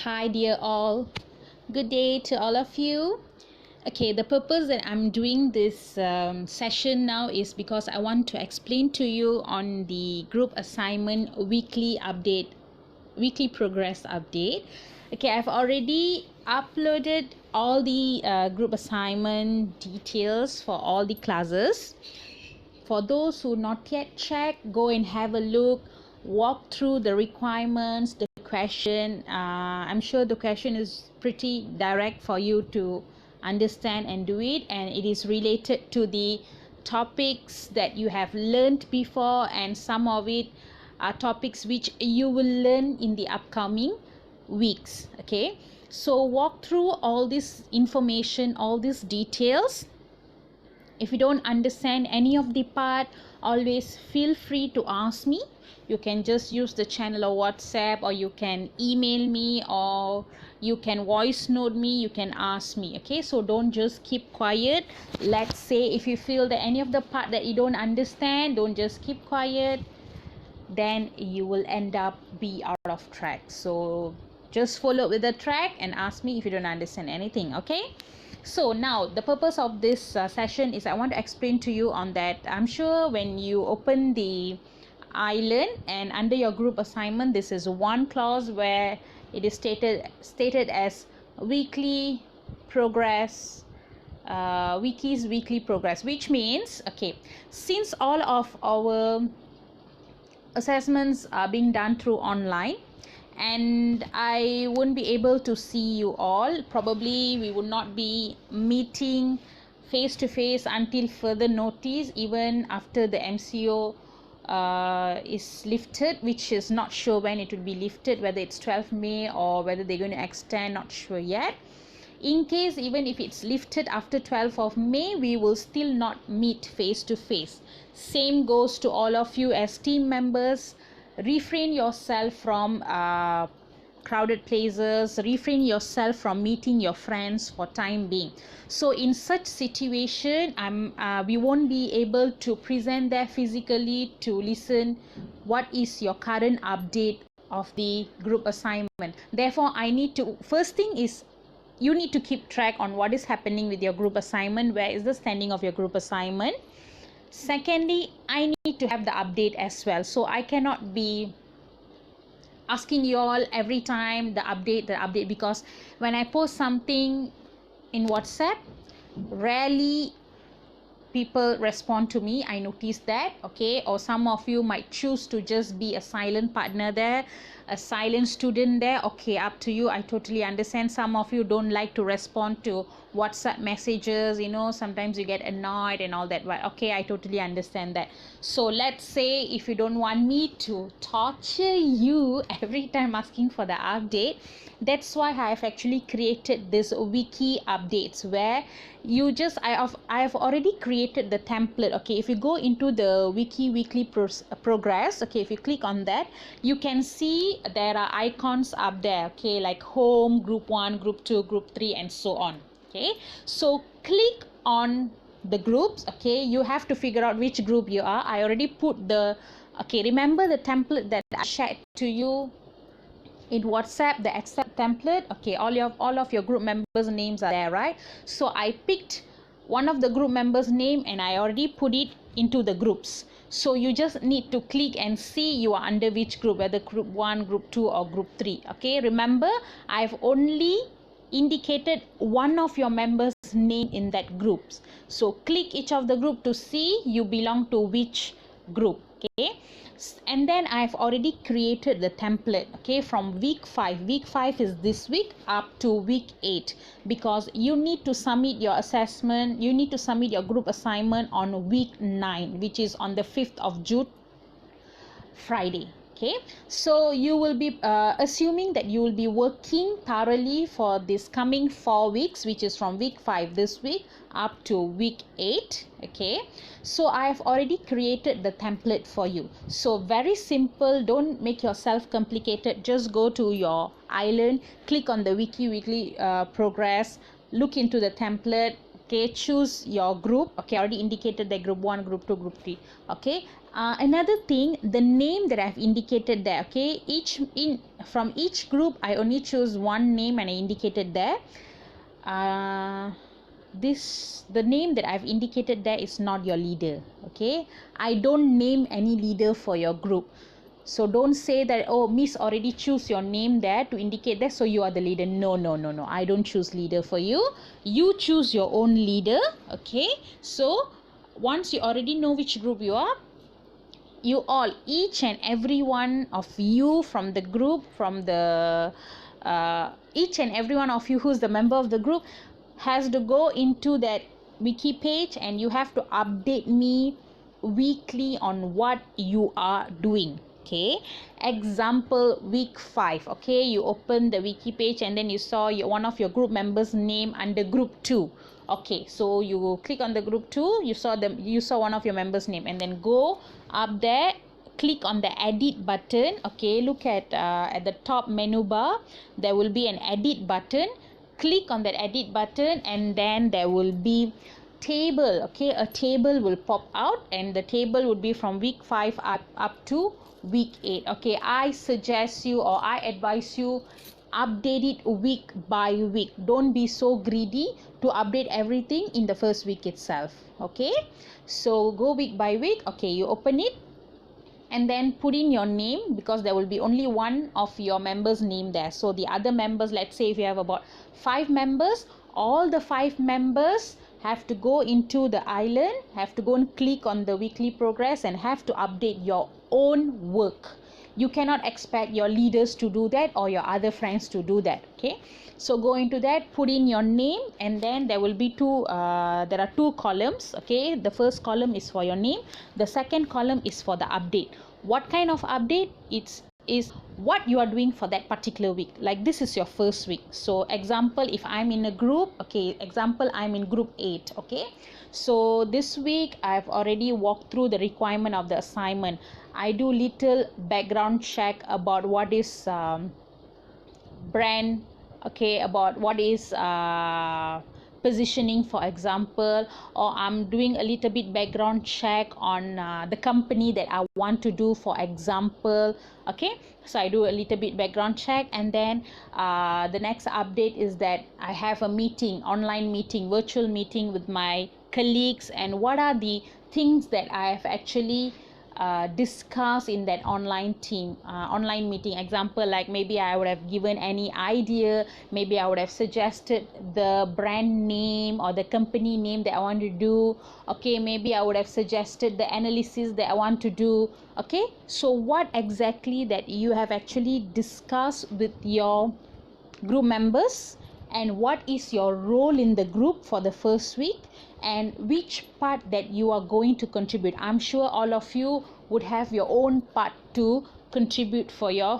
Hi, dear all. Good day to all of you. Okay, the purpose that I'm doing this session now is because I want to explain to you on the group assignment weekly update, weekly progress update. Okay, I've already uploaded all the group assignment details for all the classes. For those who not yet checked, go and have a look, walk through the requirements, the question. I'm sure the question is pretty direct for you to understand and do it, and it is related to the topics that you have learned before, and some of it are topics which you will learn in the upcoming weeks. Okay, so walk through all this information, all these details. If you don't understand any of the part, always feel free to ask me. You can just use the channel or WhatsApp, or you can email me, or you can voice note me, you can ask me. Okay, so don't just keep quiet. Let's say if you feel that any of the part that you don't understand, don't just keep quiet, then you will end up be out of track. So just follow with the track and ask me if you don't understand anything. Okay, so now the purpose of this session is I want to explain to you on that. I'm sure when you open the island and under your group assignment, this is one clause where it is stated as weekly progress, wiki's weekly progress, which means, okay, since all of our assessments are being done through online, and I won't be able to see you all. Probably we will not be meeting face to face until further notice, even after the MCO is lifted, which is not sure when it will be lifted, whether it's 12 May or whether they're going to extend, not sure yet. In case even if it's lifted after 12th of May, we will still not meet face to face. Same goes to all of you as team members. Refrain yourself from crowded places, refrain yourself from meeting your friends for time being. So in such situation, we won't be able to present there physically to listen what is your current update of the group assignment. Therefore, I need to, first thing is, you need to keep track on what is happening with your group assignment, where is the standing of your group assignment. Secondly, I need to have the update as well, so I cannot be asking you all every time the update, because when I post something in WhatsApp, rarely people respond to me. I noticed that. Okay, or some of you might choose to just be a silent partner there, a silent student there. Okay, up to you. I totally understand. Some of you don't like to respond to WhatsApp messages, sometimes you get annoyed and all that, but okay, I totally understand that. So let's say if you don't want me to torture you every time asking for the update, that's why I have actually created this wiki updates, where you just I have already created the template. Okay, if you go into the wiki weekly progress, okay, if you click on that, you can see there are icons up there, okay, like home, group 1, group 2, group 3, and so on. Okay, so click on the groups. Okay, you have to figure out which group you are. I already put the, okay, remember the template that I shared to you in WhatsApp, the accept template. Okay, all of your group members' names are there, right? So I picked one of the group members' name and I already put it into the groups. So you just need to click and see you are under which group, whether group 1, group 2, or group 3. Okay, remember, I've only indicated one of your members' name in that groups. So click each of the group to see you belong to which group. Okay, and then I've already created the template. Okay, from week 5 is this week up to week 8, because you need to submit your assessment, you need to submit your group assignment on week 9, which is on the 5th of June, Friday. Okay, so you will be assuming that you will be working thoroughly for this coming 4 weeks, which is from week 5 this week up to week 8. Okay, so I have already created the template for you. So very simple, don't make yourself complicated. Just go to your island, click on the wiki weekly progress, look into the template. Okay, choose your group. Okay, I already indicated the group 1, group 2, group 3. Okay, Another thing, the name that I've indicated there, okay, from each group I only choose one name and I indicated there. The name that I've indicated there is not your leader, okay. I don't name any leader for your group, so don't say that, oh, Miss already choose your name there to indicate that, so you are the leader. No, I don't choose leader for you. You choose your own leader, okay. So once you already know which group you are, you all, each and every one of you from the group, each and every one of you who's the member of the group has to go into that wiki page, and you have to update me weekly on what you are doing, okay. Example, week 5, okay, you open the wiki page and then you saw one of your group members name under group 2, okay. So you click on the group 2, you saw one of your members name, and then go up there, click on the edit button, okay. Look at the top menu bar, there will be an edit button. Click on that edit button, and then there will be table, okay. A table will pop out, and the table would be from week 5 up to week 8, okay. I suggest you, or I advise you, update it week by week. Don't be so greedy to update everything in the first week itself, okay. So go week by week, okay. You open it and then put in your name, because there will be only one of your members name there. So the other members, let's say if you have about 5 members, all the 5 members have to go into the island, have to go and click on the weekly progress, and have to update your own work. You cannot expect your leaders to do that or your other friends to do that, okay. So go into that, put in your name, and then there will be there are 2 columns, okay. The first column is for your name, the second column is for the update. What kind of update? Is what you are doing for that particular week. Like, this is your first week. So example, if I'm in a group, okay, example, I'm in group 8, okay. So this week I've already walked through the requirement of the assignment. I do little background check about what is brand, okay, about what is positioning, for example, or I'm doing a little bit background check on the company that I want to do, for example, okay. So I do a little bit background check, and then the next update is that I have a meeting, online meeting, virtual meeting with my colleagues, and what are the things that I have actually discuss in that online meeting. Example, like maybe I would have given any idea, maybe I would have suggested the brand name or the company name that I want to do, okay. Maybe I would have suggested the analysis that I want to do, okay. So what exactly that you have actually discussed with your group members, and what is your role in the group for the first week, and which part that you are going to contribute. I'm sure all of you would have your own part to contribute for your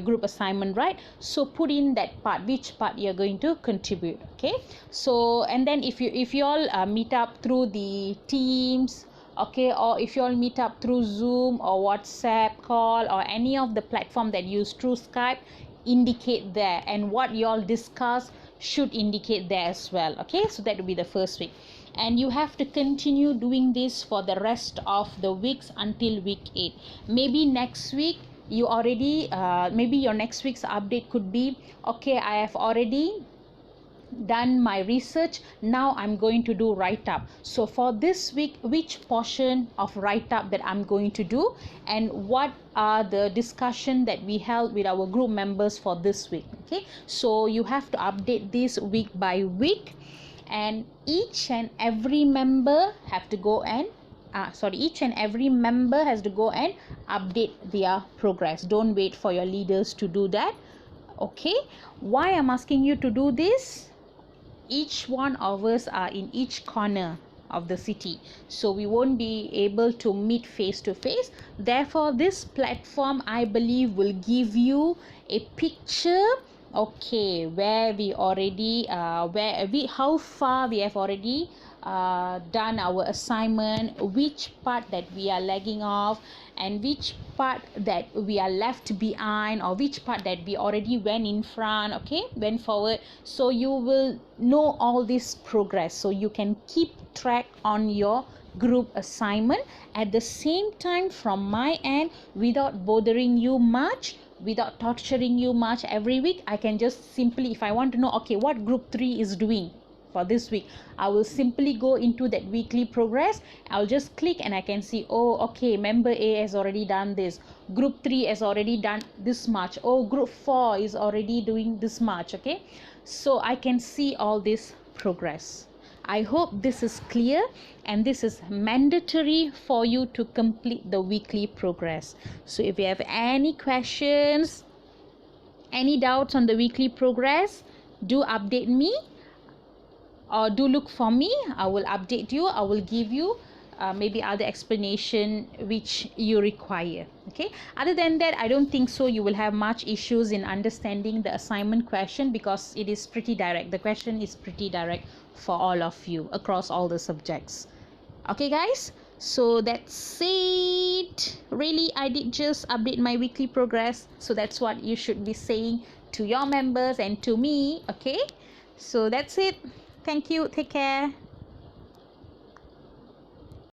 group assignment, right? So put in that part, which part you're going to contribute, okay. So, and then if you all meet up through the Teams, okay, or if you all meet up through Zoom or WhatsApp call or any of the platform that you use through Skype, indicate there, and what you all discuss should indicate there as well, okay. So that will be the first week, and you have to continue doing this for the rest of the weeks until week 8. Maybe next week you already maybe your next week's update could be, okay, I have already done my research, now I'm going to do write up. So for this week, which portion of write up that I'm going to do, and what are the discussion that we held with our group members for this week, okay. So you have to update this week by week, and each and every member have to go and each and every member has to go and update their progress. Don't wait for your leaders to do that, okay. Why I'm asking you to do this? Each one of us are in each corner of the city, so we won't be able to meet face to face. Therefore, this platform, I believe, will give you a picture, okay, where we already how far we have already done our assignment, which part that we are lagging off, and which part that we are left behind, or which part that we already went in front, okay, went forward. So you will know all this progress, so you can keep track on your group assignment at the same time from my end, without bothering you much, without torturing you much every week. I can just simply, if I want to know, okay, what group 3 is doing for this week, I will simply go into that weekly progress. I'll just click and I can see, oh, okay, member A has already done this, group 3 has already done this much, oh, group 4 is already doing this much. Okay, so I can see all this progress. I hope this is clear, and this is mandatory for you to complete the weekly progress. So if you have any questions, any doubts on the weekly progress, do update me, or do look for me. I will update you. I will give you maybe other explanation which you require. Okay, other than that, I don't think so you will have much issues in understanding the assignment question, because it is pretty direct. The question is pretty direct for all of you across all the subjects. Okay guys, so that's it. Really, I did just update my weekly progress, so that's what you should be saying to your members and to me. Okay, so that's it. Thank you. Take care.